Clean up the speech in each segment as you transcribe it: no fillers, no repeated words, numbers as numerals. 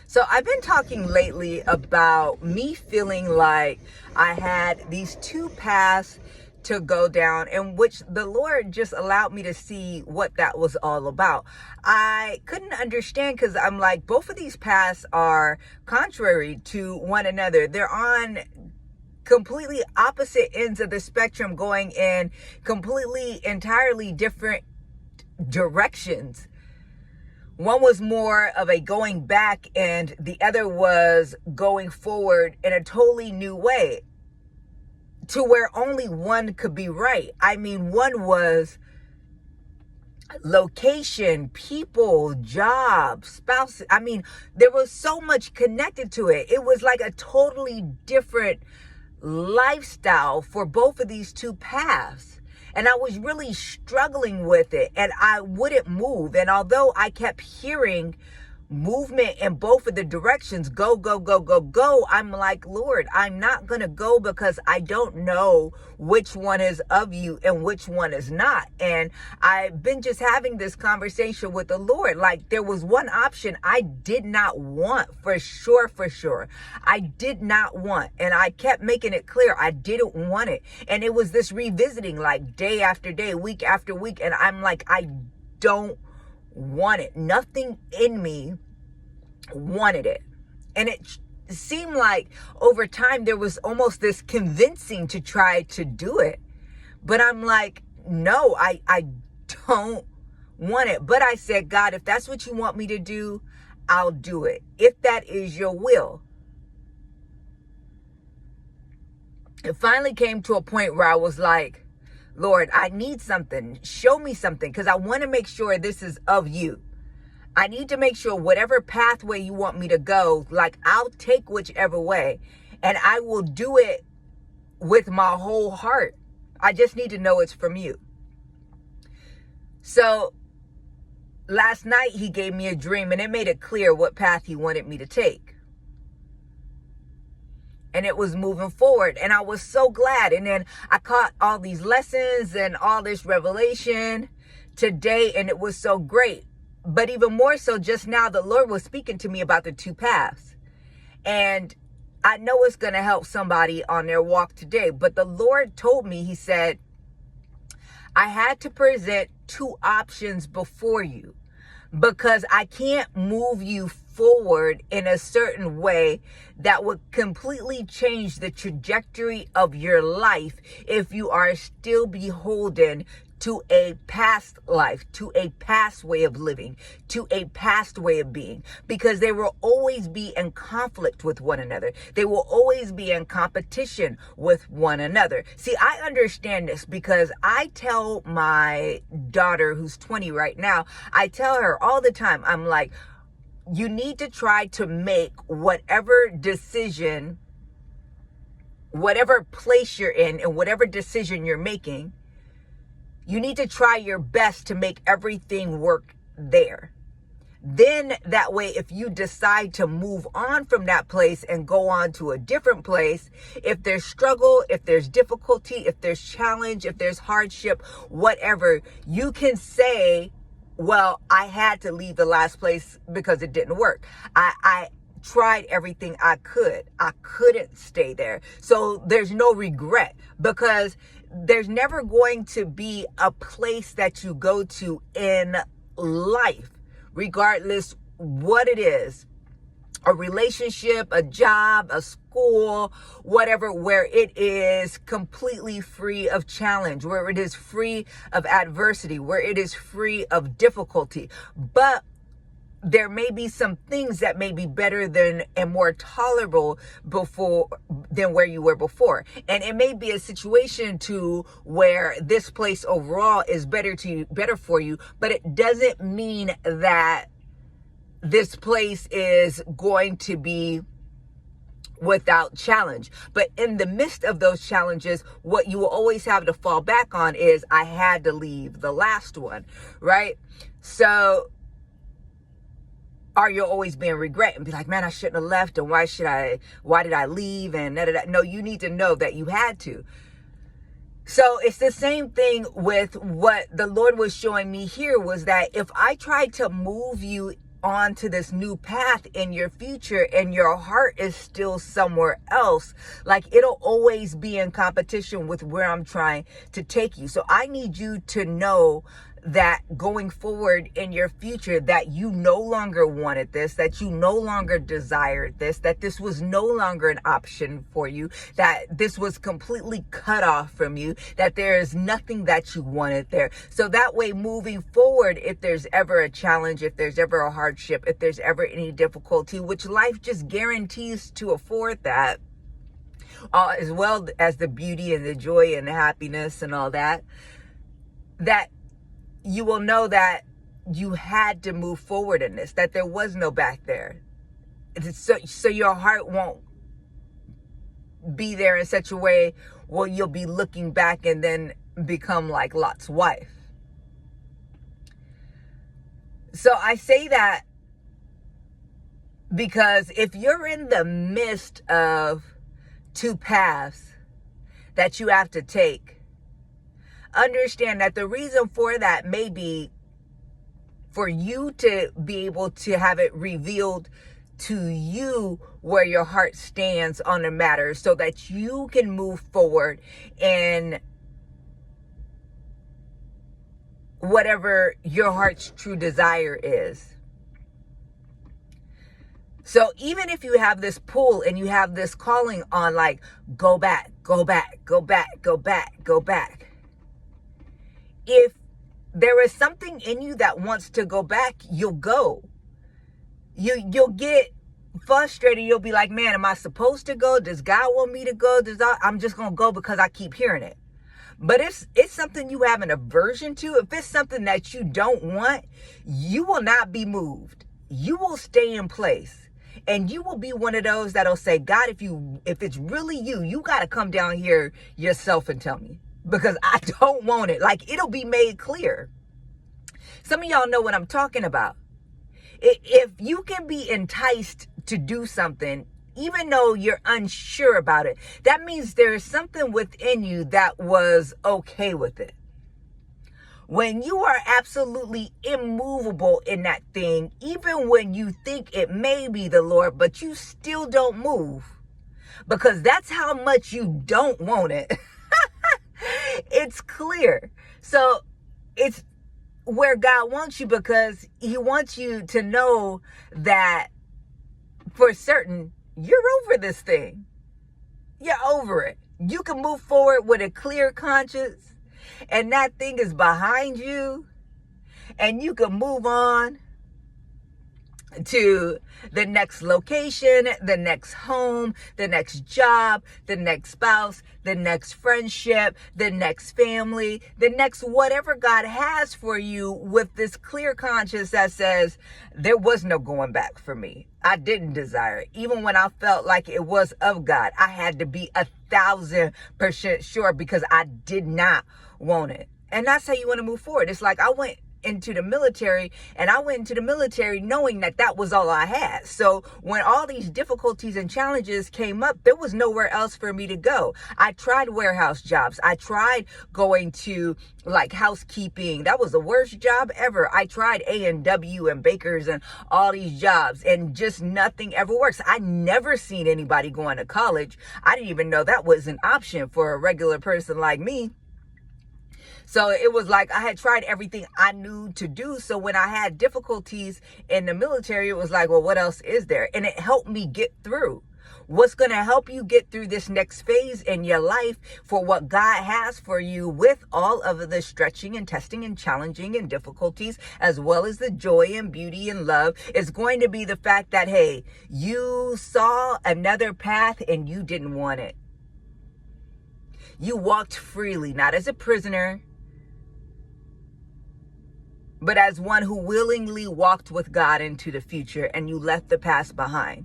So I've been talking lately about me feeling like I had these two paths to go down, in which the Lord just allowed me to see what that was all about. I couldn't understand because I'm like, both of these paths are contrary to one another. They're on completely opposite ends of the spectrum, going in completely entirely different directions. One was more of a going back, and the other was going forward in a totally new way, to where only one could be right. I mean, one was location, people, job, spouse. I mean, there was so much connected to it. It was like a totally different lifestyle for both of these two paths. And I was really struggling with it, and I wouldn't move. And although I kept hearing movement in both of the directions, go, go, go, go, go, I'm like, Lord, I'm not going to go because I don't know which one is of you and which one is not. And I've been just having this conversation with the Lord. Like, there was one option I did not want, for sure. I did not want. And I kept making it clear I didn't want it. And it was this revisiting, like day after day, week after week. And I'm like, I don't want it. Nothing in me wanted it. And it seemed like over time there was almost this convincing to try to do it. But I'm like, no, I don't want it. But I said, God, if that's what you want me to do, I'll do it. If that is your will. It finally came to a point where I was like, Lord, I need something. Show me something, because I want to make sure this is of you. I need to make sure whatever pathway you want me to go, like, I'll take whichever way, and I will do it with my whole heart. I just need to know it's from you. So last night he gave me a dream, and it made it clear what path he wanted me to take. And it was moving forward. And I was so glad. And then I caught all these lessons and all this revelation today. And it was so great. But even more so, just now, the Lord was speaking to me about the two paths. And I know it's going to help somebody on their walk today. But the Lord told me, he said, I had to present two options before you, because I can't move you forward in a certain way that would completely change the trajectory of your life if you are still beholden to a past life, to a past way of living, to a past way of being, because they will always be in conflict with one another. They will always be in competition with one another. See, I understand this because I tell my daughter, who's 20 right now, I tell her all the time, I'm like, you need to try to make whatever decision, whatever place you're in, and whatever decision you're making, you need to try your best to make everything work there. Then that way, if you decide to move on from that place and go on to a different place, if there's struggle, if there's difficulty, if there's challenge, if there's hardship, whatever, you can say, well, I had to leave the last place because it didn't work. I tried everything I could. I couldn't stay there. So there's no regret, because there's never going to be a place that you go to in life, regardless what it is, a relationship, a job, a school, whatever, where it is completely free of challenge, where it is free of adversity, where it is free of difficulty. But there may be some things that may be better than and more tolerable than where you were before. And it may be a situation to where this place overall is better for you, but it doesn't mean that this place is going to be without challenge. But in the midst of those challenges, what you will always have to fall back on is, I had to leave the last one, right? So, or you'll always be in regret and be like, man, I shouldn't have left, and why did I leave, and da, da, da. No, you need to know that you had to. So it's the same thing with what the Lord was showing me here, was that if I tried to move you on to this new path in your future and your heart is still somewhere else, like it'll always be in competition with where I'm trying to take you. So I need you to know that going forward in your future, that you no longer wanted this, that you no longer desired this, that this was no longer an option for you, that this was completely cut off from you, that there is nothing that you wanted there. So that way, moving forward, if there's ever a challenge, if there's ever a hardship, if there's ever any difficulty, which life just guarantees to afford that, as well as the beauty and the joy and the happiness and all that, that you will know that you had to move forward in this, that there was no back there. So your heart won't be there in such a way where you'll be looking back and then become like Lot's wife. So I say that because if you're in the midst of two paths that you have to take, understand that the reason for that may be for you to be able to have it revealed to you where your heart stands on the matter, so that you can move forward in whatever your heart's true desire is. So even if you have this pull and you have this calling on, like, go back, go back, go back, go back, go back. If there is something in you that wants to go back, you'll go. You'll get frustrated. You'll be like, man, am I supposed to go? Does God want me to go? I'm just going to go because I keep hearing it. But it's something you have an aversion to. If it's something that you don't want, you will not be moved. You will stay in place. And you will be one of those that'll say, God, if it's really you, you got to come down here yourself and tell me. Because I don't want it. Like, it'll be made clear. Some of y'all know what I'm talking about. If you can be enticed to do something, even though you're unsure about it, that means there's something within you that was okay with it. When you are absolutely immovable in that thing, even when you think it may be the Lord, but you still don't move, because that's how much you don't want it. It's clear. So it's where God wants you, because he wants you to know that for certain you're over this thing. You're over it. You can move forward with a clear conscience, and that thing is behind you, and you can move on to the next location, the next home, the next job, the next spouse, the next friendship, the next family, the next whatever God has for you, with this clear conscience that says, there was no going back for me. I didn't desire it. Even when I felt like it was of God, I had to be 1,000% sure, because I did not want it. And that's how you want to move forward. It's like I went into the military, and I went into the military knowing that that was all I had. So when all these difficulties and challenges came up, there was nowhere else for me to go. I tried warehouse jobs. I tried going to like housekeeping. That was the worst job ever. I tried A&W and bakers and all these jobs, and just nothing ever works. I never seen anybody going to college. I didn't even know that was an option for a regular person like me. So it was like I had tried everything I knew to do. So when I had difficulties in the military, it was like, well, what else is there? And it helped me get through. What's going to help you get through this next phase in your life for what God has for you, with all of the stretching and testing and challenging and difficulties, as well as the joy and beauty and love, is going to be the fact that, hey, you saw another path and you didn't want it. You walked freely, not as a prisoner, but as one who willingly walked with God into the future, and you left the past behind.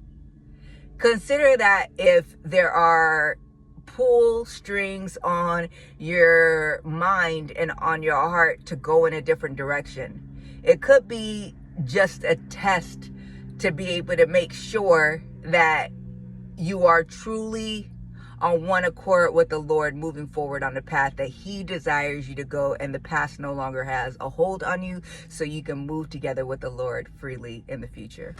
Consider that if there are pull strings on your mind and on your heart to go in a different direction, it could be just a test to be able to make sure that you are truly on one accord with the Lord, moving forward on the path that he desires you to go, and the past no longer has a hold on you, so you can move together with the Lord freely in the future.